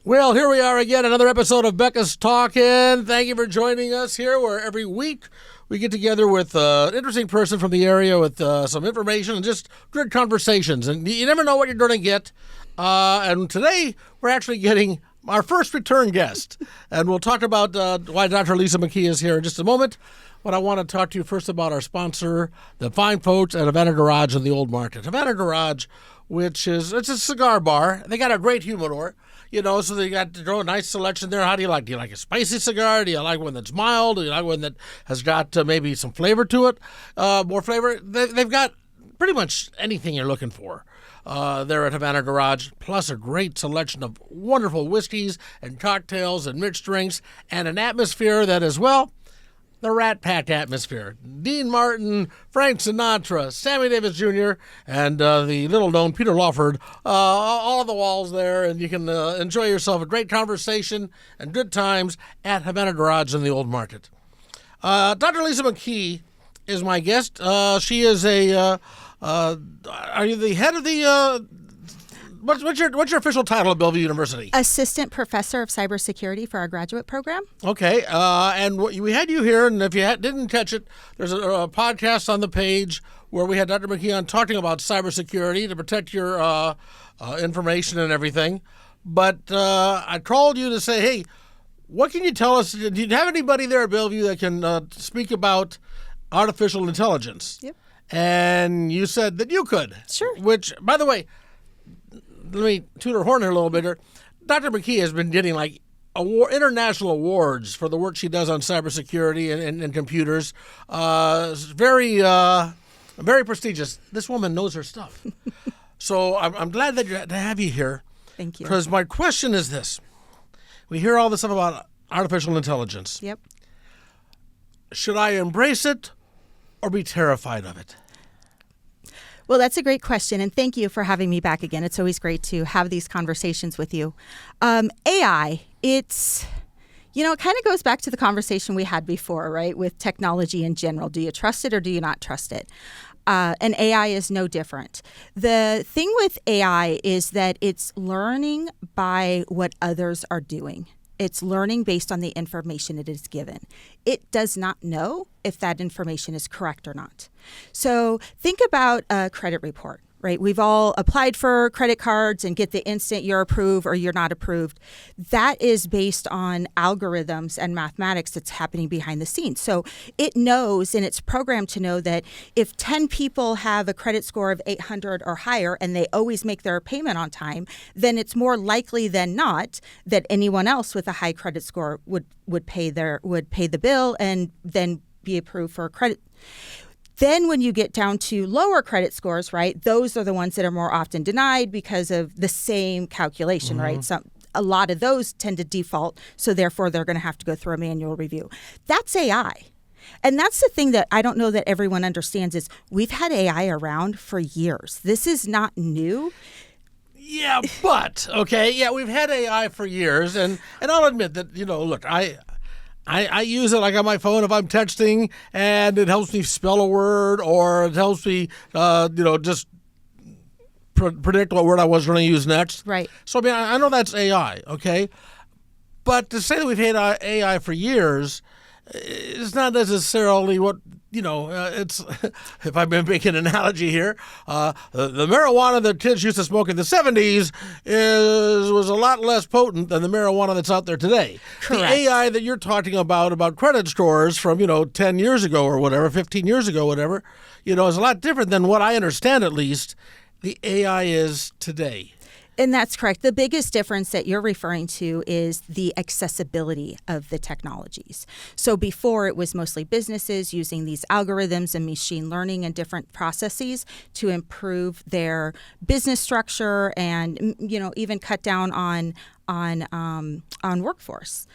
Well, here we are again, another episode of Becca's Talkin'. Thank you for joining us here, where every week we get together with an interesting person from the area with some information and just good conversations. And you never know what you're going to get. And today we're actually getting our first return guest. And we'll talk about why Dr. Lisa McKee is here in just a moment. But I want to talk to you first about our sponsor, the fine folks at Havana Garage in the Old Market. Havana Garage, it's a cigar bar. They got a great humidor. So they got a nice selection there. How do you like? Do you like a spicy cigar? Do you like one that's mild? Do you like one that has got maybe some flavor to it? More flavor? They've got pretty much anything you're looking for there at Havana Garage, plus a great selection of wonderful whiskeys and cocktails and mixed drinks and an atmosphere that is, well, the Rat Pack atmosphere. Dean Martin, Frank Sinatra, Sammy Davis Jr., and the little-known Peter Lawford, all on the walls there, and you can enjoy yourself a great conversation and good times at Havana Garage in the Old Market. Dr. Lisa McKee is my guest. She is are you the head of the... What's your official title at Bellevue University? Assistant Professor of Cybersecurity for our graduate program. Okay, and we had you here, and if you didn't catch it, there's a podcast on the page where we had Dr. McKee on talking about cybersecurity to protect your information and everything. But I called you to say, hey, what can you tell us? Do you have anybody there at Bellevue that can speak about artificial intelligence? Yep. And you said that you could. Sure. Which, by the way, let me toot her horn here a little bit here. Dr. McKee has been getting international awards for the work she does on cybersecurity and computers. Very prestigious. This woman knows her stuff. So I'm glad to have you here. Thank you. Because my question is this. We hear all this stuff about artificial intelligence. Yep. Should I embrace it or be terrified of it? Well, that's a great question, and thank you for having me back again. It's always great to have these conversations with you. AI, it kind of goes back to the conversation we had before, right, with technology in general. Do you trust it or do you not trust it? And AI is no different. The thing with AI is that it's learning by what others are doing. It's learning based on the information it is given. It does not know if that information is correct or not. So think about a credit report, right? We've all applied for credit cards and get the instant you're approved or you're not approved. That is based on algorithms and mathematics that's happening behind the scenes. So it knows, and it's programmed to know that if 10 people have a credit score of 800 or higher and they always make their payment on time, then it's more likely than not that anyone else with a high credit score would pay the bill and then be approved for credit. Then when you get down to lower credit scores, right, those are the ones that are more often denied because of the same calculation, right? A lot of those tend to default, so therefore they're going to have to go through a manual review. That's AI. And that's the thing that I don't know that everyone understands is we've had AI around for years. This is not new. Yeah, but, okay, yeah, we've had AI for years, and I'll admit that, look, I use it like on my phone if I'm texting, and it helps me spell a word, or it helps me, just predict what word I was going to use next. Right. So, I know that's AI, okay? But to say that we've had AI for years is not necessarily what, it's, if I've been making an analogy here, the marijuana that kids used to smoke in the 70s was a lot less potent than the marijuana that's out there today. Correct. The AI that you're talking about credit scores from, 10 years ago or whatever, 15 years ago, whatever, is a lot different than what I understand, at least, the AI is today. And that's correct. The biggest difference that you're referring to is the accessibility of the technologies. So before, it was mostly businesses using these algorithms and machine learning and different processes to improve their business structure and, even cut down on workforce.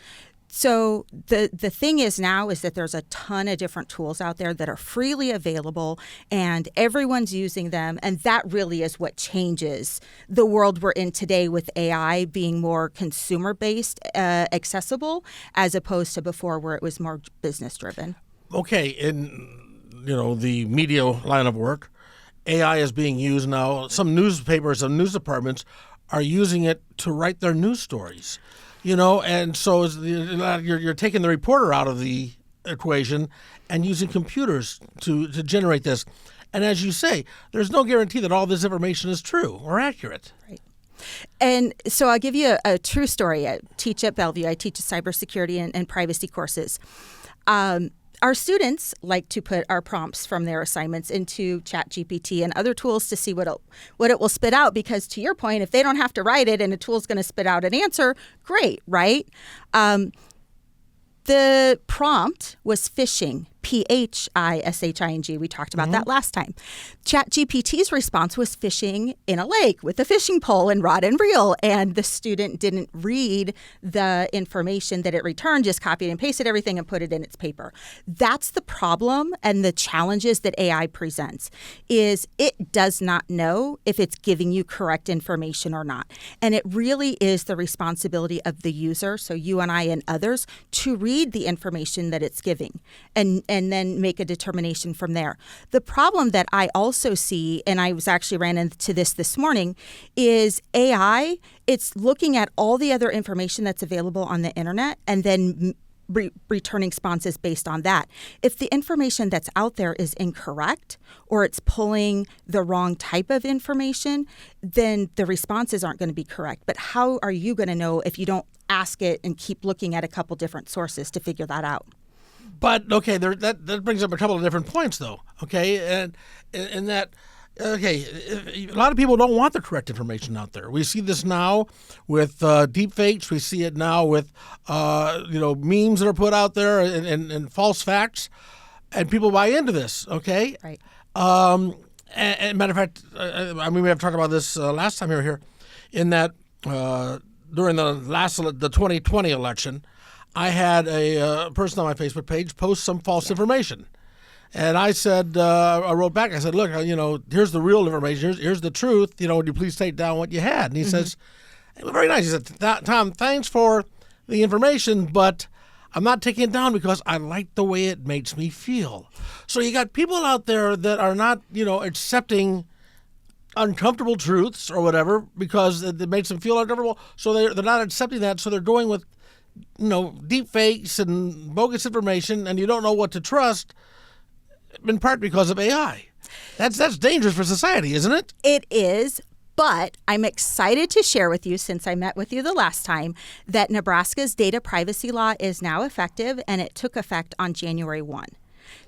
So the thing is now is that there's a ton of different tools out there that are freely available and everyone's using them. And that really is what changes the world we're in today with AI being more consumer-based, accessible, as opposed to before where it was more business-driven. Okay, in the media line of work, AI is being used now. Some newspapers and news departments are using it to write their news stories, and so you're taking the reporter out of the equation and using computers to generate this. And as you say, there's no guarantee that all this information is true or accurate. Right. And so I'll give you a true story. I teach at Bellevue. I teach cybersecurity and privacy courses. Our students like to put our prompts from their assignments into ChatGPT and other tools to see what it will spit out, because to your point, if they don't have to write it and a tool's going to spit out an answer, great, right? The prompt was phishing, phishing. We talked about that last time. ChatGPT's response was fishing in a lake with a fishing pole and rod and reel. And the student didn't read the information that it returned, just copied and pasted everything and put it in its paper. That's the problem and the challenges that AI presents, is it does not know if it's giving you correct information or not. And it really is the responsibility of the user, so you and I and others, to read the information that it's giving and then make a determination from there. The problem that I also see, and I was actually ran into this morning, is AI. It's looking at all the other information that's available on the internet and then returning responses based on that. If the information that's out there is incorrect or it's pulling the wrong type of information, then the responses aren't going to be correct. But how are you going to know if you don't ask it and keep looking at a couple different sources to figure that out? But, okay, that brings up a couple of different points, though, okay? And in that, okay, a lot of people don't want the correct information out there. We see this now with deep fakes. We see it now with, memes that are put out there and false facts. And people buy into this, okay? Right. And matter of fact, we have talked about this last time you were here, in that during the 2020 election, I had a person on my Facebook page post some false information. And I said, I wrote back, I said, look, here's the real information. Here's the truth. Would you please take down what you had? And he says, it was very nice. He said, Tom, thanks for the information, but I'm not taking it down because I like the way it makes me feel. So you got people out there that are not, accepting uncomfortable truths or whatever because it makes them feel uncomfortable. So they're not accepting that. So they're going with, deep fakes and bogus information, and you don't know what to trust, in part because of AI. That's dangerous for society, isn't it? It is. But I'm excited to share with you, since I met with you the last time, that Nebraska's data privacy law is now effective, and it took effect on January 1.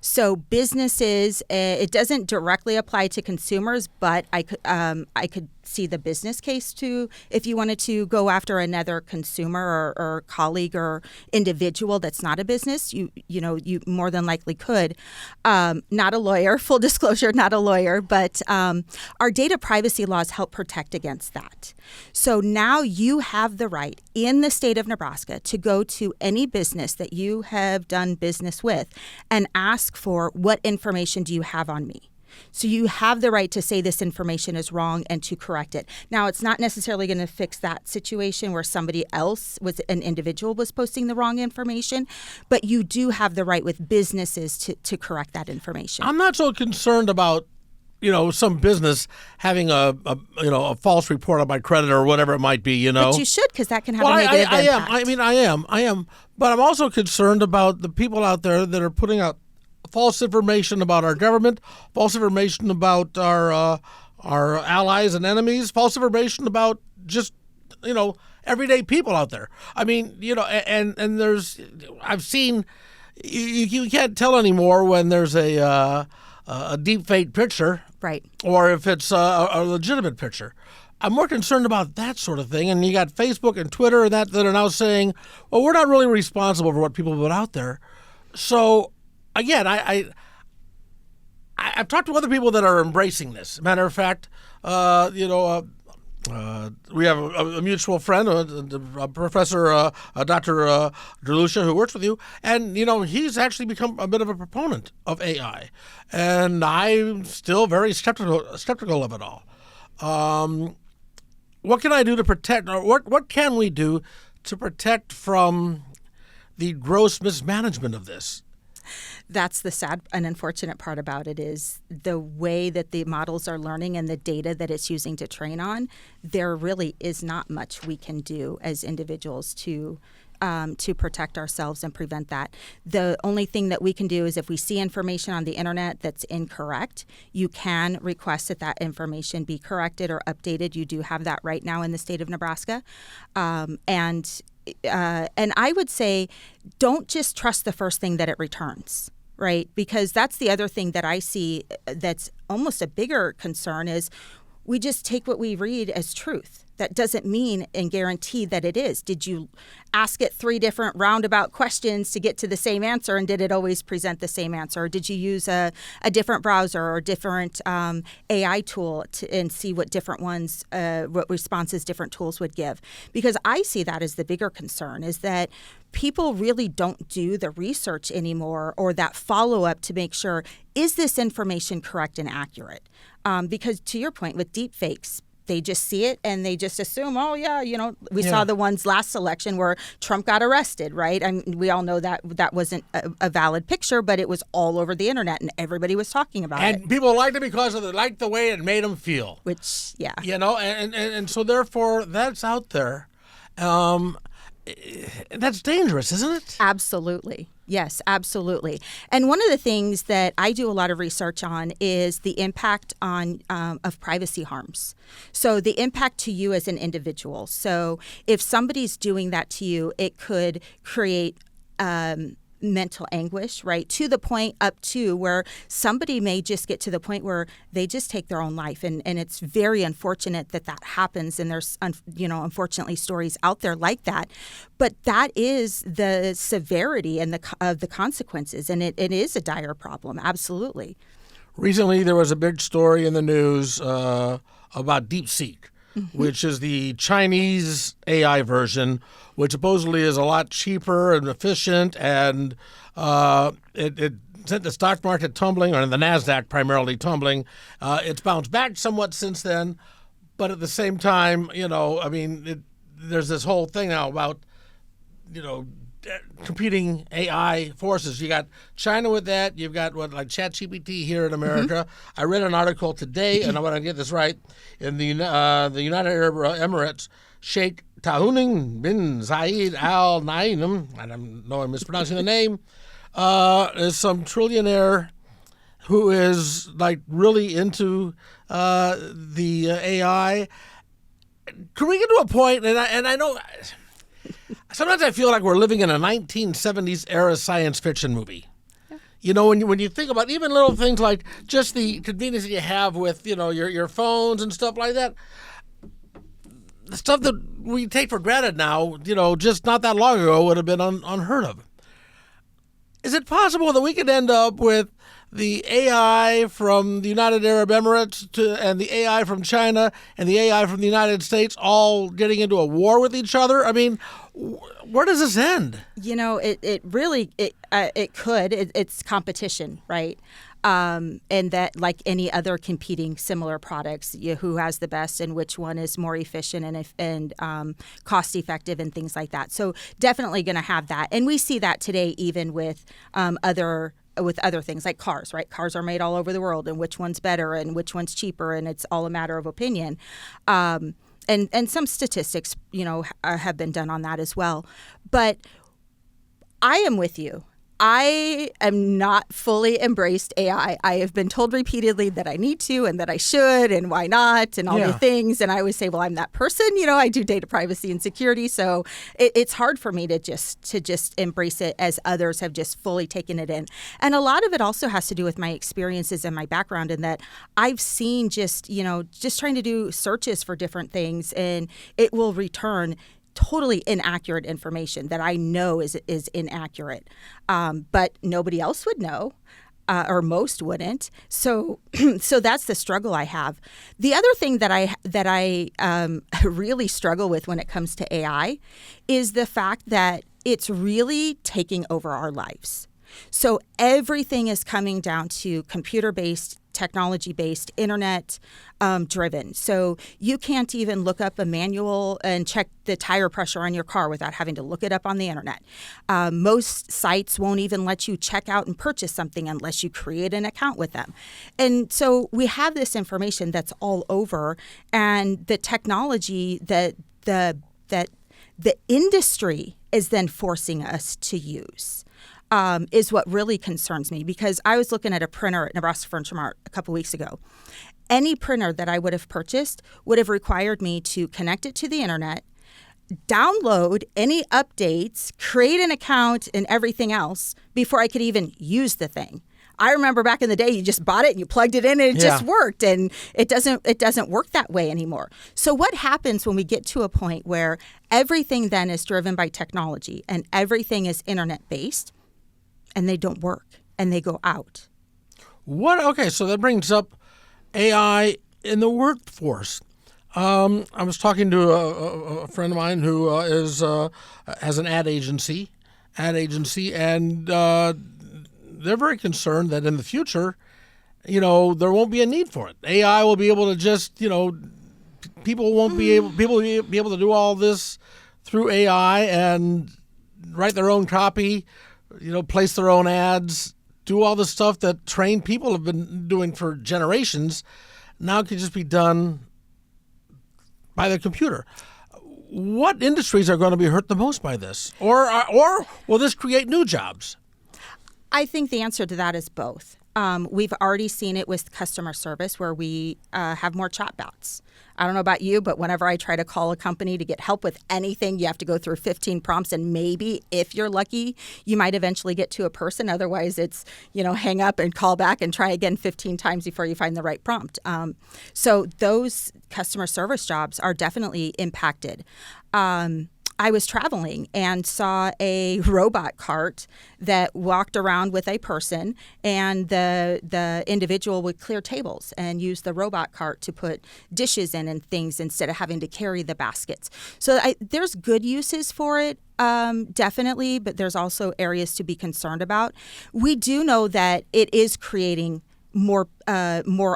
So businesses, it doesn't directly apply to consumers, but I could see the business case too. If you wanted to go after another consumer or colleague or individual that's not a business, you more than likely could. Not a lawyer, full disclosure, not a lawyer, but our data privacy laws help protect against that. So now you have the right in the state of Nebraska to go to any business that you have done business with and ask for, what information do you have on me? So you have the right to say this information is wrong and to correct it. Now, it's not necessarily going to fix that situation where somebody else, an individual, was posting the wrong information, but you do have the right with businesses to correct that information. I'm not so concerned about, some business having a false report on my credit or whatever it might be, But you should, because that can have a negative impact. I am. But I'm also concerned about the people out there that are putting out false information about our government, false information about our allies and enemies, false information about just, everyday people out there. And there's, I've seen, you can't tell anymore when there's a deep fake picture, right, or if it's a legitimate picture. I'm more concerned about that sort of thing. And you got Facebook and Twitter and that are now saying, well, we're not really responsible for what people put out there. So again, I've talked to other people that are embracing this. Matter of fact, we have a mutual friend, a professor, Dr. Delucia, who works with you, and he's actually become a bit of a proponent of AI, and I'm still very skeptical of it all. What can I do to protect, or what can we do to protect from the gross mismanagement of this? That's the sad and unfortunate part about it, is the way that the models are learning and the data that it's using to train on. There really is not much we can do as individuals to protect ourselves and prevent that. The only thing that we can do is if we see information on the internet that's incorrect, you can request that information be corrected or updated. You do have that right now in the state of Nebraska. And I would say don't just trust the first thing that it returns, right? Because that's the other thing that I see that's almost a bigger concern is we just take what we read as truth. That doesn't mean and guarantee that it is. Did you ask it 3 different roundabout questions to get to the same answer, and did it always present the same answer? Or did you use a different browser or a different AI tool and see what different ones, what responses different tools would give? Because I see that as the bigger concern, is that people really don't do the research anymore or that follow-up to make sure, is this information correct and accurate? Because to your point, with deep fakes, they just see it and they just assume, oh, yeah, we saw the ones last election where Trump got arrested, right? I mean, we all know that that wasn't a valid picture, but it was all over the internet and everybody was talking about it. And people liked it because they liked the way it made them feel. Which, yeah. And so therefore that's out there. That's dangerous, isn't it? Absolutely. Yes, absolutely. And one of the things that I do a lot of research on is the impact of privacy harms. So the impact to you as an individual. So if somebody's doing that to you, it could create mental anguish, right? To the point up to where somebody may just get to the point where they just take their own life. And it's very unfortunate that happens. And there's, unfortunately stories out there like that. But that is the severity and of the consequences. And it is a dire problem. Absolutely. Recently, there was a big story in the news about DeepSeek, which is the Chinese AI version, which supposedly is a lot cheaper and efficient, and it sent the stock market tumbling, or the NASDAQ primarily tumbling. It's bounced back somewhat since then, but at the same time, there's this whole thing now about, competing AI forces. You got China with that. You've got ChatGPT here in America. I read an article today, and I want to get this right, in the United Arab Emirates, Sheikh Tahuning bin Zayed Al Nahyan, I don't know I'm mispronouncing the name, is some trillionaire who is really into the AI. Can we get to a point, and I know sometimes I feel like we're living in a 1970s era science fiction movie. Yeah. When you think about even little things like just the convenience that you have with, your phones and stuff like that, the stuff that we take for granted now, just not that long ago would have been unheard of. Is it possible that we could end up with the AI from the United Arab Emirates and the AI from China and the AI from the United States all getting into a war with each other? I mean, where does this end? It really could. It's competition, right? And that, like any other competing similar products, who has the best and which one is more efficient and cost effective and things like that. So definitely going to have that. And we see that today even with other things like cars, right? Cars are made all over the world, and which one's better and which one's cheaper, and it's all a matter of opinion. And some statistics, have been done on that as well. But I am with you. I am not fully embraced AI. I have been told repeatedly that I need to and that I should and why not and all the things. And I always say, well, I'm that person. I do data privacy and security. So it's hard for me to just embrace it as others have just fully taken it in. And a lot of it also has to do with my experiences and my background, in that I've seen just trying to do searches for different things, and it will return totally inaccurate information that I know is inaccurate, but nobody else would know, or most wouldn't. So that's the struggle I have. The other thing that I really struggle with when it comes to AI is the fact that it's really taking over our lives. So everything is coming down to computer-based technology-based, internet driven. So you can't even look up a manual and check the tire pressure on your car without having to look it up on the internet. Most sites won't even let you check out and purchase something unless you create an account with them. And so we have this information that's all over, and the technology that the industry is then forcing us to use is what really concerns me, because I was looking at a printer at Nebraska Furniture Mart a couple weeks ago. Any printer that I would have purchased would have required me to connect it to the internet, download any updates, create an account and everything else before I could even use the thing. I remember back in the day, you just bought it and you plugged it in and it just worked, and it doesn't work that way anymore. So what happens when we get to a point where everything then is driven by technology and everything is internet based, and they don't work and they go out? Okay, so that brings up AI in the workforce. I was talking to a friend of mine who has an ad agency, and they're very concerned that in the future, there won't be a need for it. AI will be able to just, people will be able to do all this through AI and write their own copy, place their own ads, do all the stuff that trained people have been doing for generations. Now it can just be done by the computer. What industries are going to be hurt the most by this? Or will this create new jobs? I think the answer to that is both. We've already seen it with customer service, where we have more chatbots. I don't know about you, but whenever I try to call a company to get help with anything, you have to go through 15 prompts, and maybe, if you're lucky, you might eventually get to a person. Otherwise, it's, hang up and call back and try again 15 times before you find the right prompt. So those customer service jobs are definitely impacted. I was traveling and saw a robot cart that walked around with a person, and the individual would clear tables and use the robot cart to put dishes in and things instead of having to carry the baskets. So there's good uses for it, definitely, but there's also areas to be concerned about. We do know that it is creating more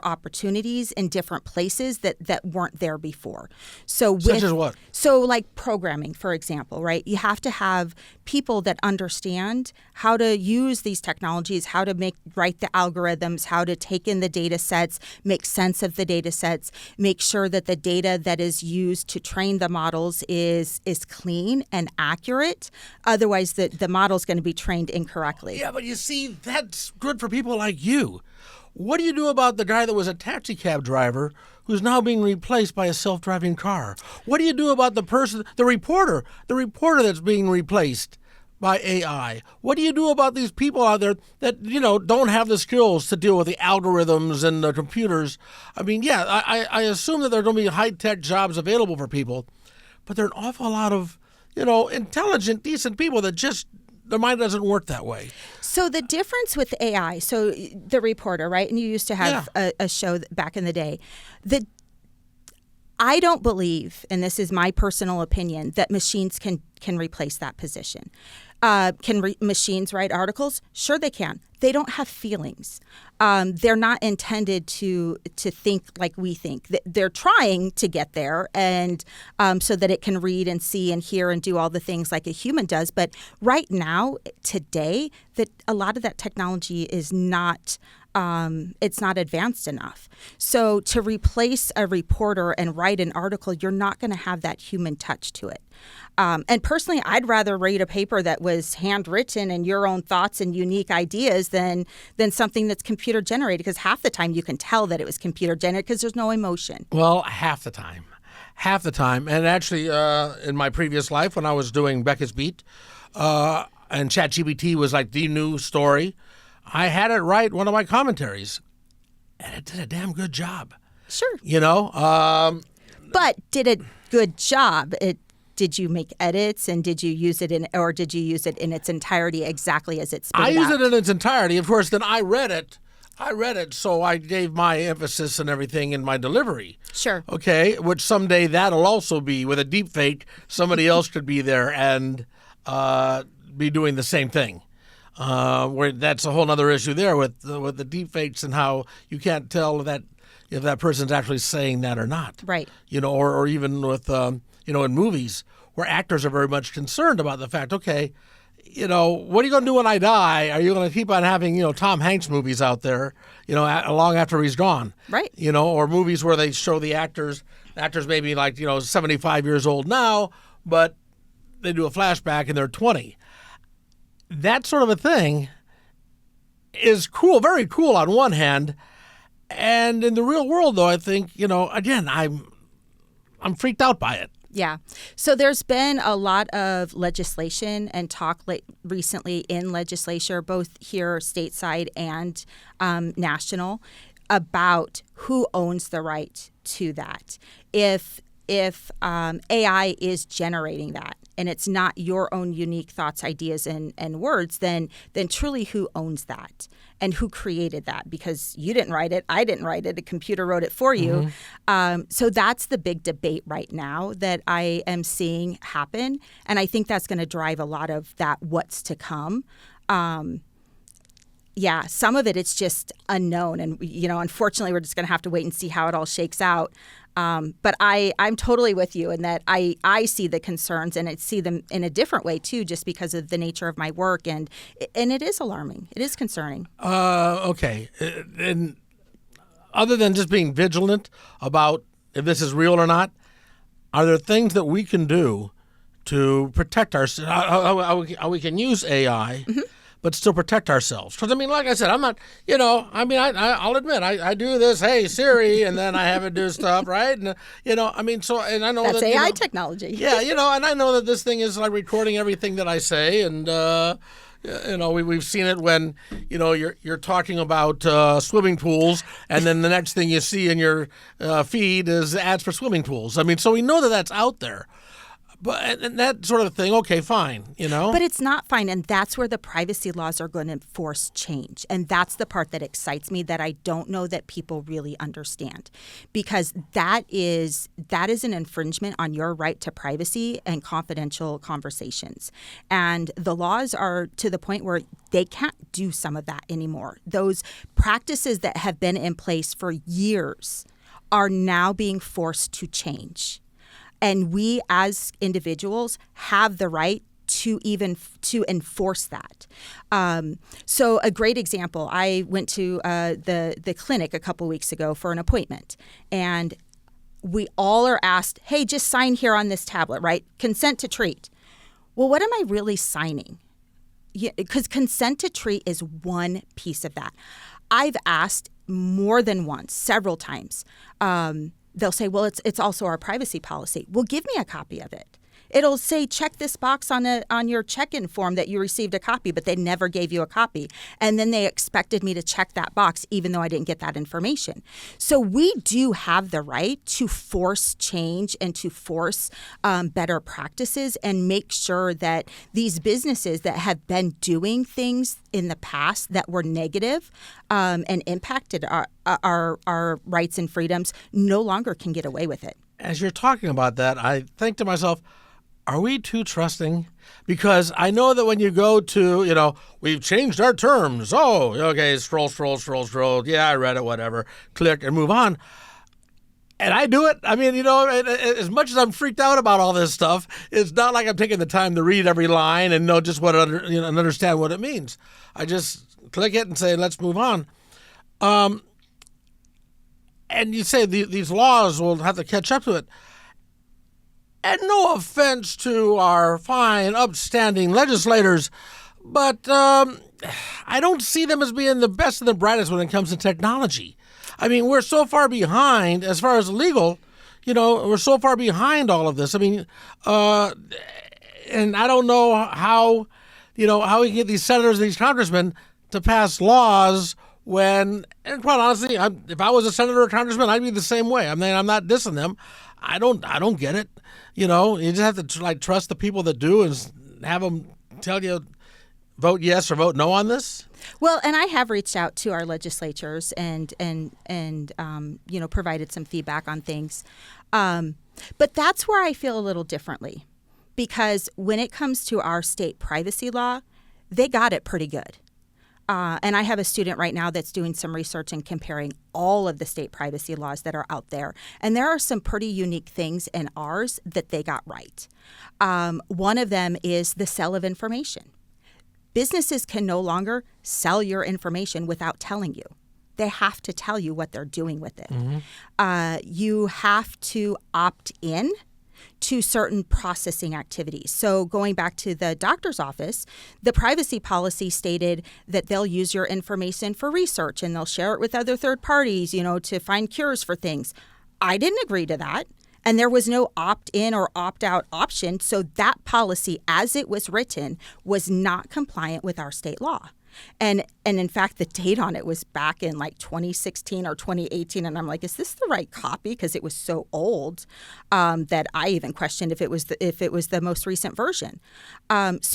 opportunities in different places that weren't there before. So such as what? So like programming, for example, right? You have to have people that understand how to use these technologies, how to write the algorithms, how to take in the data sets, make sense of the data sets, make sure that the data that is used to train the models is clean and accurate. Otherwise, the model's going to be trained incorrectly. Yeah, but you see, that's good for people like you. What do you do about the guy that was a taxi cab driver who's now being replaced by a self-driving car? What do you do about the reporter that's being replaced by AI? What do you do about these people out there that, don't have the skills to deal with the algorithms and the computers? I mean, yeah, I assume that there are going to be high-tech jobs available for people, but there are an awful lot of, intelligent, decent people that just, their mind doesn't work that way. So the difference with AI, so the reporter, right? And you used to have a show back in the day. I don't believe, and this is my personal opinion, that machines can replace that position. Can machines write articles? Sure they can. They don't have feelings. They're not intended to think like we think. They're trying to get there, and so that it can read and see and hear and do all the things like a human does. But right now, today, that a lot of that technology is not. It's not advanced enough. So to replace a reporter and write an article, you're not going to have that human touch to it. And personally, I'd rather read a paper that was handwritten and your own thoughts and unique ideas than something that's computer generated, because half the time you can tell that it was computer generated because there's no emotion. Well, half the time. And actually, in my previous life, when I was doing Becca's Beat, and ChatGPT was like the new story, I had it write one of my commentaries, and it did a damn good job. Sure. But did a good job. Did you make edits, and did you use it in its entirety exactly as it's spit I out? used it in its entirety. Of course, then I read it, so I gave my emphasis and everything in my delivery. Sure. Okay, which someday that'll also be with a deep fake. Somebody else could be there and be doing the same thing. where that's a whole other issue there with the deepfakes and how you can't tell that if that person's actually saying that or not. Right. Or even with, in movies where actors are very much concerned about the fact, okay, what are you going to do when I die? Are you going to keep on having, Tom Hanks movies out there, long after he's gone? Right. Or movies where they show the actors maybe like, 75 years old now, but they do a flashback and they're 20. That sort of a thing is cool, very cool on one hand. And in the real world, though, I think, again, I'm freaked out by it. Yeah. So there's been a lot of legislation and talk recently in legislature, both here stateside and national, about who owns the right to that. If AI is generating that and it's not your own unique thoughts, ideas, and words, then truly who owns that and who created that? Because you didn't write it, I didn't write it, a computer wrote it for you. So that's the big debate right now that I am seeing happen. And I think that's going to drive a lot of that what's to come. Yeah, some of it's just unknown. And, unfortunately, we're just going to have to wait and see how it all shakes out. But I'm totally with you in that I see the concerns and I see them in a different way, too, just because of the nature of my work. And it is alarming. It is concerning. Okay. And other than just being vigilant about if this is real or not, are there things that we can do to protect ourselves, how we can use AI, but still protect ourselves? Because, like I said, I'm not, I'll admit, I do this, hey, Siri, and then I have it do stuff, right? And, and I know that's that AI technology. Yeah, and I know that this thing is like recording everything that I say, and, we've seen it when, you're talking about swimming pools, and then the next thing you see in your feed is ads for swimming pools. So we know that that's out there. But and that sort of thing, okay, fine, But it's not fine, and that's where the privacy laws are going to force change. And that's the part that excites me that I don't know that people really understand. Because that is an infringement on your right to privacy and confidential conversations. And the laws are to the point where they can't do some of that anymore. Those practices that have been in place for years are now being forced to change. And we as individuals have the right to enforce that. So a great example, I went to the clinic a couple weeks ago for an appointment, and we all are asked, hey, just sign here on this tablet, right? Consent to treat. Well, what am I really signing? Because consent to treat is one piece of that. I've asked more than once, several times, they'll say, well, it's also our privacy policy. Well, give me a copy of it. It'll say, check this box on your check-in form that you received a copy, but they never gave you a copy. And then they expected me to check that box, even though I didn't get that information. So we do have the right to force change and to force better practices and make sure that these businesses that have been doing things in the past that were negative and impacted our rights and freedoms no longer can get away with it. As you're talking about that, I think to myself, are we too trusting? Because I know that when you go to, we've changed our terms. Oh, okay, scroll. Yeah, I read it, whatever. Click and move on. And I do it. As much as I'm freaked out about all this stuff, it's not like I'm taking the time to read every line and know just and understand what it means. I just click it and say, let's move on. And you say these laws will have to catch up to it. And no offense to our fine, upstanding legislators, but I don't see them as being the best and the brightest when it comes to technology. We're so far behind as far as legal, we're so far behind all of this. And I don't know how we can get these senators and these congressmen to pass laws when, and quite honestly, if I was a senator or congressman, I'd be the same way. I'm not dissing them. I don't get it. You just have to trust the people that do and have them tell you vote yes or vote no on this. Well, and I have reached out to our legislatures and provided some feedback on things. But that's where I feel a little differently, because when it comes to our state privacy law, they got it pretty good. And I have a student right now that's doing some research and comparing all of the state privacy laws that are out there. And there are some pretty unique things in ours that they got right. One of them is the sale of information. Businesses can no longer sell your information without telling you. They have to tell you what they're doing with it. You have to opt in to certain processing activities. So going back to the doctor's office, the privacy policy stated that they'll use your information for research and they'll share it with other third parties, to find cures for things. I didn't agree to that. And there was no opt-in or opt-out option. So that policy, as it was written, was not compliant with our state law. And in fact, the date on it was back in like 2016 or 2018. And I'm like, is this the right copy? Because it was so old that I even questioned if it was the most recent version. But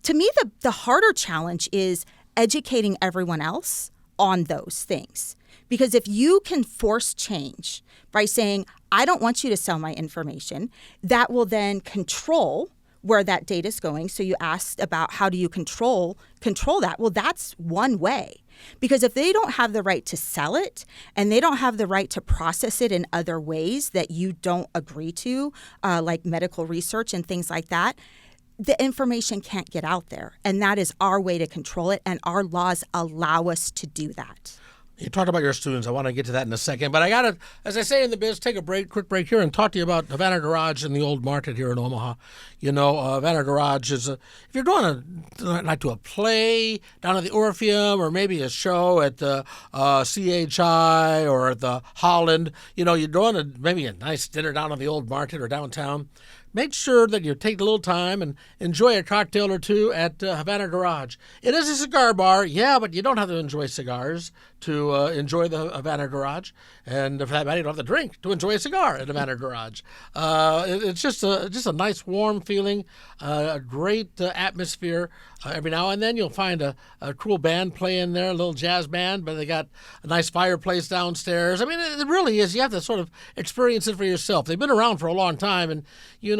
to me, the harder challenge is educating everyone else on those things. Because if you can force change by saying, I don't want you to sell my information, that will then control where that data is going. So you asked about how do you control that? Well, that's one way. Because if they don't have the right to sell it and they don't have the right to process it in other ways that you don't agree to, like medical research and things like that, the information can't get out there. And that is our way to control it. And our laws allow us to do that. You talked about your students. I want to get to that in a second. But I got to, as I say in the biz, take a quick break here and talk to you about Havana Garage in the old market here in Omaha. Havana Garage is, if you're going to a play down at the Orpheum or maybe a show at the CHI or at the Holland, you're doing maybe a nice dinner down at the old market or downtown. Make sure that you take a little time and enjoy a cocktail or two at Havana Garage. It is a cigar bar, yeah, but you don't have to enjoy cigars to enjoy the Havana Garage. And for that matter, you don't have to drink to enjoy a cigar at Havana Garage. It's just a nice, warm feeling, a great atmosphere. Every now and then you'll find a cool band playing there, a little jazz band, but they got a nice fireplace downstairs. I mean, it really is. You have to sort of experience it for yourself. They've been around for a long time, and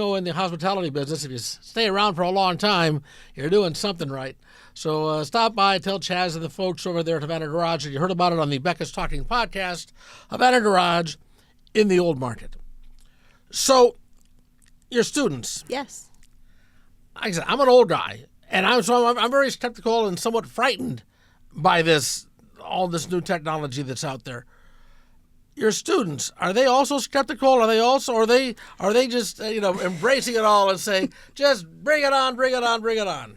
in the hospitality business, if you stay around for a long time, you're doing something right. So stop by, tell Chaz and the folks over there at Havana Garage that you heard about it on the Becca's Talking podcast, Havana Garage in the Old Market. So, your students. Yes. Like I said, I'm an old guy, and I'm very skeptical and somewhat frightened by all this new technology that's out there. Your students, are they also skeptical? Are they just embracing it all and saying, just bring it on, bring it on, bring it on?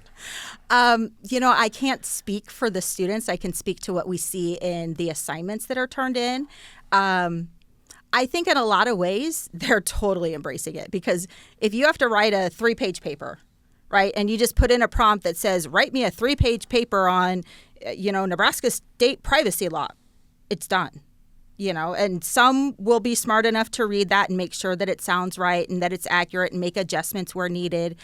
I can't speak for the students. I can speak to what we see in the assignments that are turned in. I think in a lot of ways, they're totally embracing it, because if you have to write a 3-page paper, right, and you just put in a prompt that says, write me a 3-page paper on, Nebraska state privacy law, it's done. And some will be smart enough to read that and make sure that it sounds right and that it's accurate and make adjustments where needed,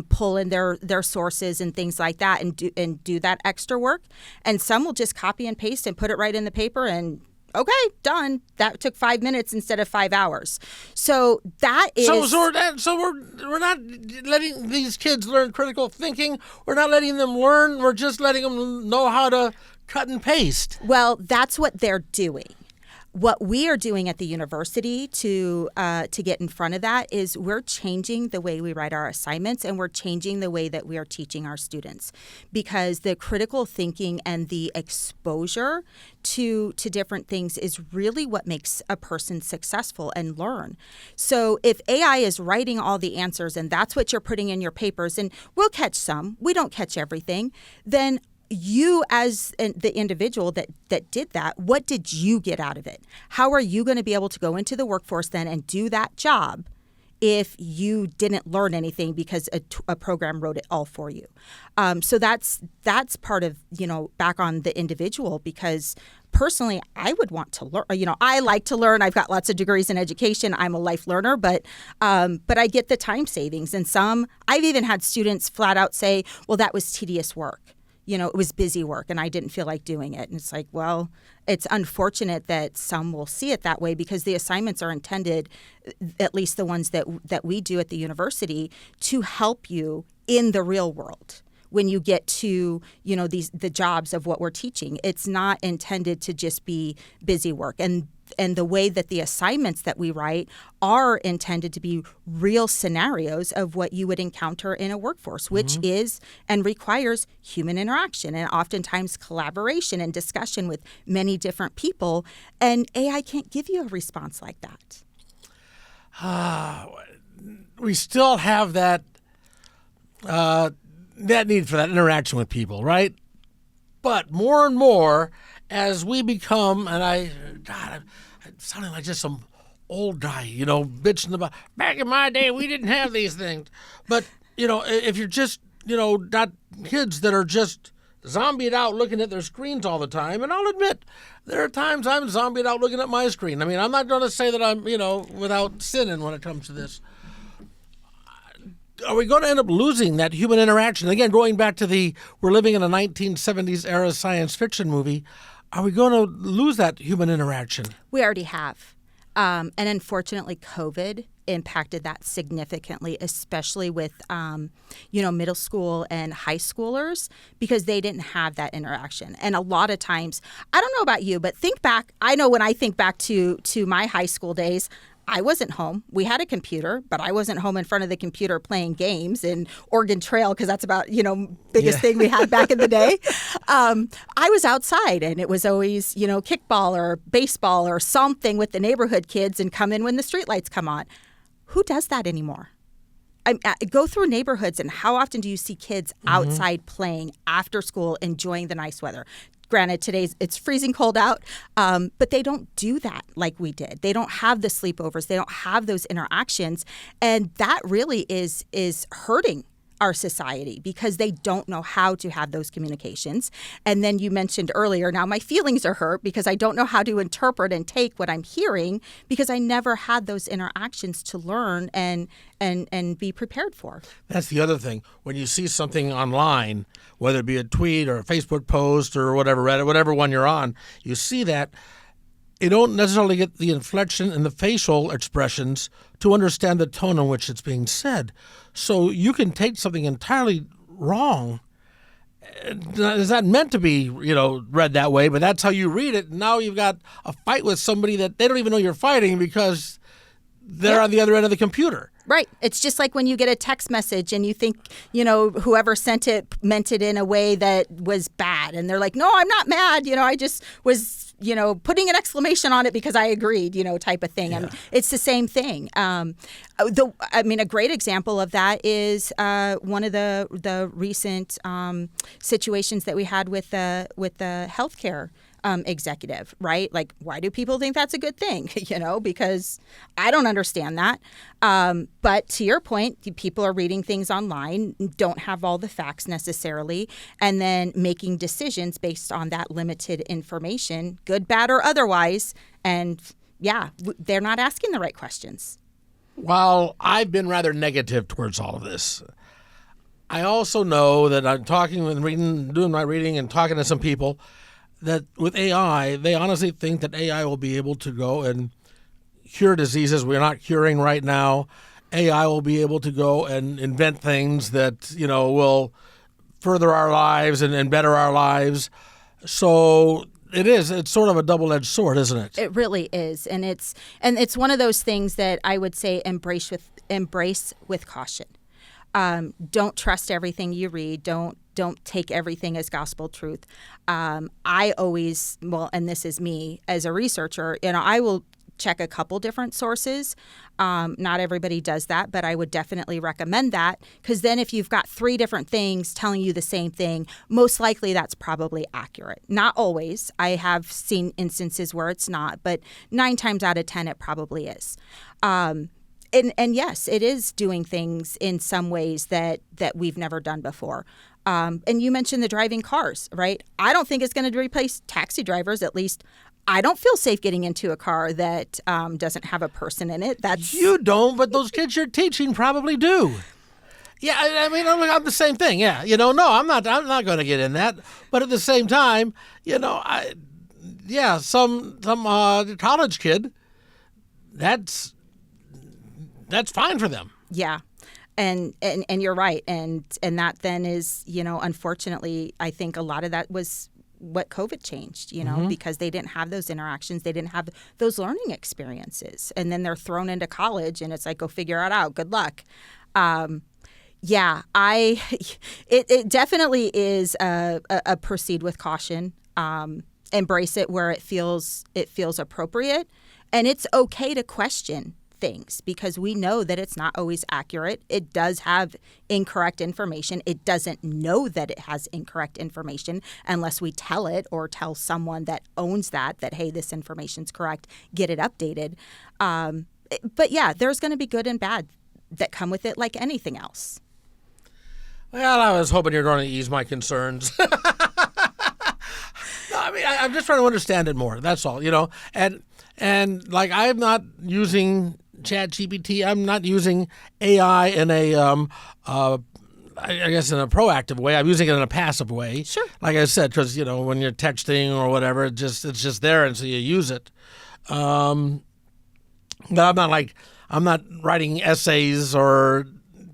pull in their sources and things like that and do that extra work. And some will just copy and paste and put it right in the paper and, okay, done. That took 5 minutes instead of 5 hours. So that is... So we're not letting these kids learn critical thinking. We're not letting them learn. We're just letting them know how to cut and paste. Well, that's what they're doing. What we are doing at the university to get in front of that is we're changing the way we write our assignments, and we're changing the way that we are teaching our students, because the critical thinking and the exposure to different things is really what makes a person successful and learn. So if AI is writing all the answers and that's what you're putting in your papers, and we'll catch some, we don't catch everything, then you as the individual that did that, what did you get out of it? How are you going to be able to go into the workforce then and do that job if you didn't learn anything because a program wrote it all for you? So that's part of, back on the individual, because personally, I would want to learn. I like to learn. I've got lots of degrees in education. I'm a life learner, but I get the time savings. And I've even had students flat out say, well, that was tedious work. It was busy work and I didn't feel like doing it. And it's like, well, it's unfortunate that some will see it that way, because the assignments are intended, at least the ones that we do at the university, to help you in the real world. when you get to, the jobs of what we're teaching. It's not intended to just be busy work. And the way that the assignments that we write are intended to be real scenarios of what you would encounter in a workforce, which is and requires human interaction and oftentimes collaboration and discussion with many different people. And AI can't give you a response like that. We still have that need for that interaction with people, right? But more and more, as we become, and I'm sounding like just some old guy, bitching about, back in my day, we didn't have these things. But, if you're just, got kids that are just zombied out looking at their screens all the time, and I'll admit, there are times I'm zombied out looking at my screen. I mean, I'm not going to say that I'm, without sinning when it comes to this. Are we going to end up losing that human interaction? Again, going back to we're living in a 1970s era science fiction movie, are we going to lose that human interaction? We already have. And unfortunately, COVID impacted that significantly, especially with, middle school and high schoolers, because they didn't have that interaction. And a lot of times, I don't know about you, but think back. I know when I think back to my high school days, I wasn't home. We had a computer, but I wasn't home in front of the computer playing games in Oregon Trail, because that's about, biggest thing we had back in the day. I was outside, and it was always, kickball or baseball or something with the neighborhood kids, and come in when the streetlights come on. Who does that anymore? Go through neighborhoods, and how often do you see kids outside playing after school, enjoying the nice weather? Granted, it's freezing cold out, but they don't do that like we did. They don't have the sleepovers. They don't have those interactions. And that really is hurting our society, because they don't know how to have those communications. And then you mentioned earlier, now my feelings are hurt because I don't know how to interpret and take what I'm hearing, because I never had those interactions to learn and be prepared for. That's the other thing. When you see something online, whether it be a tweet or a Facebook post or whatever, Reddit, whatever one you're on, you see that, you don't necessarily get the inflection and the facial expressions to understand the tone in which it's being said. So you can take something entirely wrong. It's not meant to be, read that way, but that's how you read it. Now you've got a fight with somebody that they don't even know you're fighting because they're on the other end of the computer. Right. It's just like when you get a text message and you think, whoever sent it meant it in a way that was bad. And they're like, no, I'm not mad. I just was, putting an exclamation on it because I agreed, type of thing. Yeah. And it's the same thing. A great example of that is one of the recent situations that we had with the healthcare executive, right? Like, why do people think that's a good thing? Because I don't understand that. But to your point, people are reading things online, don't have all the facts necessarily, and then making decisions based on that limited information, good, bad, or otherwise. And they're not asking the right questions. While I've been rather negative towards all of this, I also know that I'm talking and reading, doing my reading and talking to some people that with AI, they honestly think that AI will be able to go and cure diseases we're not curing right now. AI will be able to go and invent things that, will further our lives and better our lives. So it's sort of a double-edged sword, isn't it? It really is. And it's one of those things that I would say embrace with caution. Don't trust everything you read. Don't take everything as gospel truth. I always, and this is me as a researcher, I will check a couple different sources. Not everybody does that, but I would definitely recommend that, because then if you've got 3 different things telling you the same thing, most likely that's probably accurate. Not always. I have seen instances where it's not, but 9 times out of 10 it probably is. And yes, it is doing things in some ways that we've never done before. And you mentioned the driving cars, right? I don't think it's going to replace taxi drivers. At least I don't feel safe getting into a car that doesn't have a person in it. You don't, but those kids you're teaching probably do. Yeah, I mean, I'm the same thing. Yeah, no, I'm not going to get in that. But at the same time, some college kid, that's fine for them. Yeah. And you're right. And that then is, unfortunately, I think a lot of that was what COVID changed, because they didn't have those interactions. They didn't have those learning experiences. And then they're thrown into college and it's like, go figure it out. Good luck. It definitely is a proceed with caution. Embrace it where it feels appropriate. And it's okay to question things because we know that it's not always accurate. It does have incorrect information. It doesn't know that it has incorrect information unless we tell it or tell someone that owns that, hey, this information's correct, get it updated. But yeah, there's going to be good and bad that come with it like anything else. Well, I was hoping you're going to ease my concerns. No, I mean, I'm just trying to understand it more. That's all, And like, I'm not using ChatGPT. I'm not using AI in a, I guess, in a proactive way. I'm using it in a passive way. Sure. Like I said, because when you're texting or whatever, it's just there, and so you use it. But I'm not writing essays or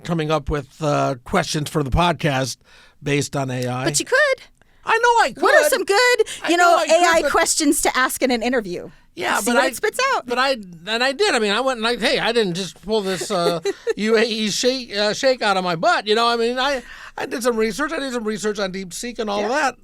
coming up with questions for the podcast based on AI. But you could. I know I could. What are some good, AI questions to ask in an interview? Yeah, See what it spits out. But I did. I mean, I went and I didn't just pull this UAE shake out of my butt. I did some research. I did some research on DeepSeek and all of that.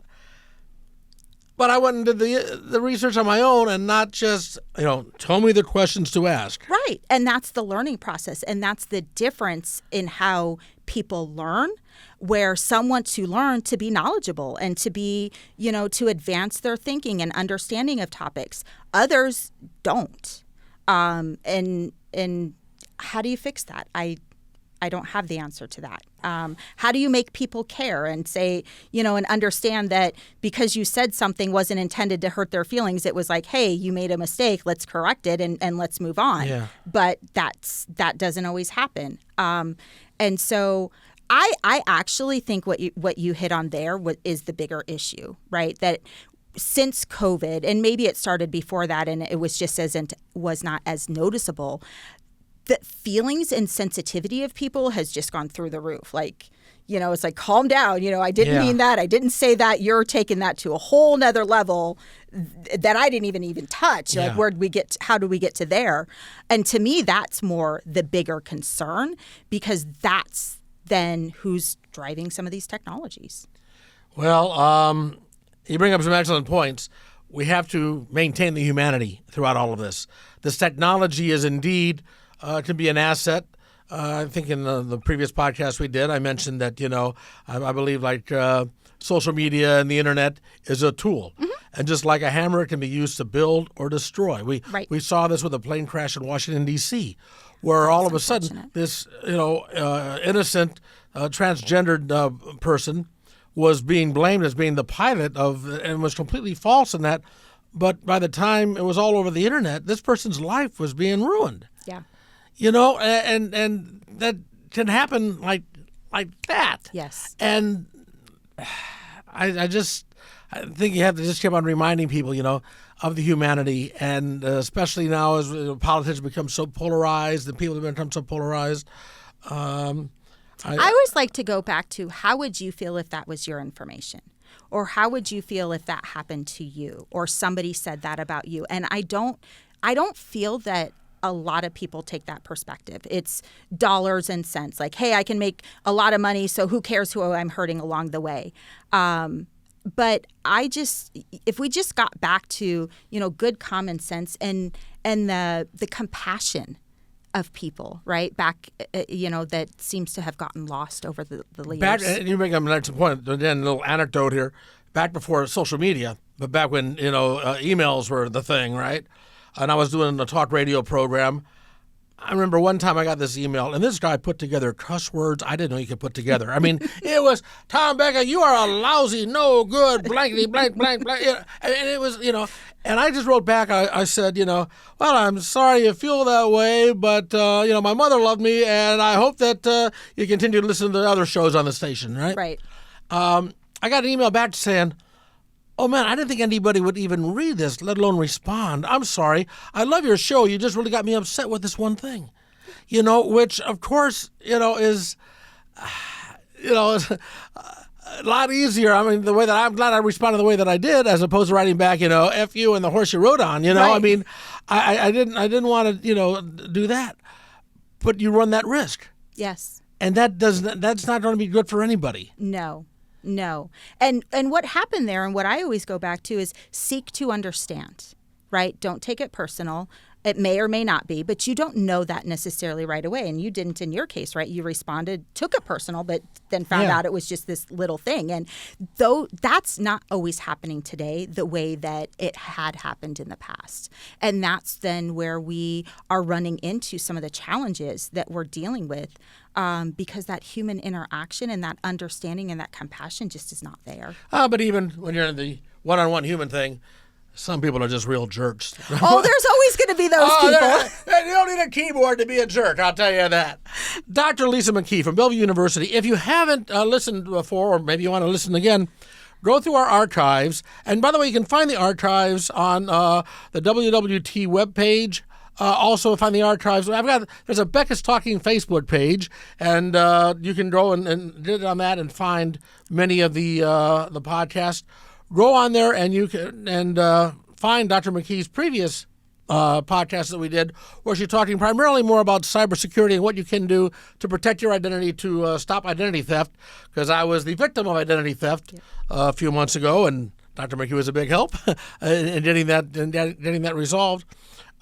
But I went and did the research on my own and not just, tell me the questions to ask. Right. And that's the learning process. And that's the difference in how people learn, where some want to learn to be knowledgeable and to be, to advance their thinking and understanding of topics. Others don't. And how do you fix that? I don't have the answer to that. How do you make people care and say, and understand that because you said something wasn't intended to hurt their feelings, it was like, hey, you made a mistake, let's correct it and let's move on. Yeah. But that doesn't always happen. And so I actually think what you hit on there is the bigger issue, right? That since COVID, and maybe it started before that and it was just was not as noticeable, the feelings and sensitivity of people has just gone through the roof. Like, it's like, calm down. I didn't mean that. I didn't say that. You're taking that to a whole nother level that I didn't even touch. Yeah. Like, how do we get to there? And to me, that's more the bigger concern because that's then who's driving some of these technologies. Well, you bring up some excellent points. We have to maintain the humanity throughout all of this. This technology is indeed can be an asset. I think in the previous podcast we did, I mentioned that, I believe like social media and the internet is a tool. Mm-hmm. And just like a hammer, it can be used to build or destroy. We saw this with a plane crash in Washington, D.C., where all of a sudden this, innocent transgendered person was being blamed as being the pilot and was completely false in that. But by the time it was all over the internet, this person's life was being ruined. Yeah. And that can happen like that. Yes. And I think you have to just keep on reminding people, of the humanity, and especially now as politics become so polarized, and people have become so polarized. I always like to go back to how would you feel if that was your information? Or how would you feel if that happened to you or somebody said that about you? And I don't feel that a lot of people take that perspective. It's dollars and cents. Like, hey, I can make a lot of money, so who cares who I'm hurting along the way? But if we just got back to, good common sense and the compassion of people, right? Back, that seems to have gotten lost over the years. And you bring up an excellent point. Again, a little anecdote here. Back before social media, but back when, emails were the thing, right? And I was doing a talk radio program. I remember one time I got this email, and this guy put together cuss words I didn't know you could put together. I mean, it was, Tom Becker, you are a lousy, no good, blankety, blank, blank, blank. And it was, and I just wrote back, I said, well, I'm sorry you feel that way, but, my mother loved me, and I hope that you continue to listen to the other shows on the station, right? Right. I got an email back saying, oh, man, I didn't think anybody would even read this, let alone respond. I'm sorry. I love your show. You just really got me upset with this one thing. which of course, is, is a lot easier. I mean, the way that I'm glad I responded the way that I did, as opposed to writing back, F you and the horse you rode on, Right. I mean, I didn't want to, do that, but you run that risk. Yes. And that's not going to be good for anybody. No. And what happened there, and what I always go back to, is seek to understand, right? Don't take it personal. It may or may not be, but you don't know that necessarily right away. And you didn't in your case, right? You responded, took it personal, but then found out it was just this little thing. And though that's not always happening today the way that it had happened in the past. And that's then where we are running into some of the challenges that we're dealing with, because that human interaction and that understanding and that compassion just is not there. But even when you're in the one-on-one human thing, some people are just real jerks. Oh, there's always going to be those people. You don't need a keyboard to be a jerk, I'll tell you that. Dr. Lisa McKee from Bellevue University. If you haven't listened before, or maybe you want to listen again, go through our archives. And by the way, you can find the archives on the WWT webpage. Also find the archives. There's a Beck is Talking Facebook page, and you can go and get on that and find many of the podcasts. Go on there and you can find Dr. McKee's previous podcast that we did, where she's talking primarily more about cybersecurity and what you can do to protect your identity, to stop identity theft. Because I was the victim of identity theft a few months ago, and Dr. McKee was a big help in getting that resolved.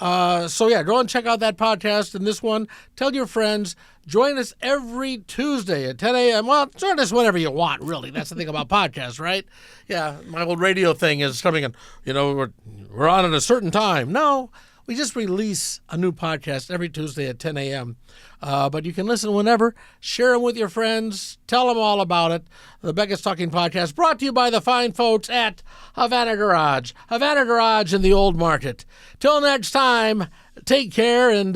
Go and check out that podcast and this one. Tell your friends. Join us every Tuesday at 10 a.m. Well, join us whenever you want, really. That's the thing about podcasts, right? Yeah, my old radio thing is coming and, we're on at a certain time. No, we just release a new podcast every Tuesday at 10 a.m. But you can listen whenever. Share them with your friends. Tell them all about it. The Beck is Talking podcast, brought to you by the fine folks at Havana Garage in the Old Market. Till next time, take care and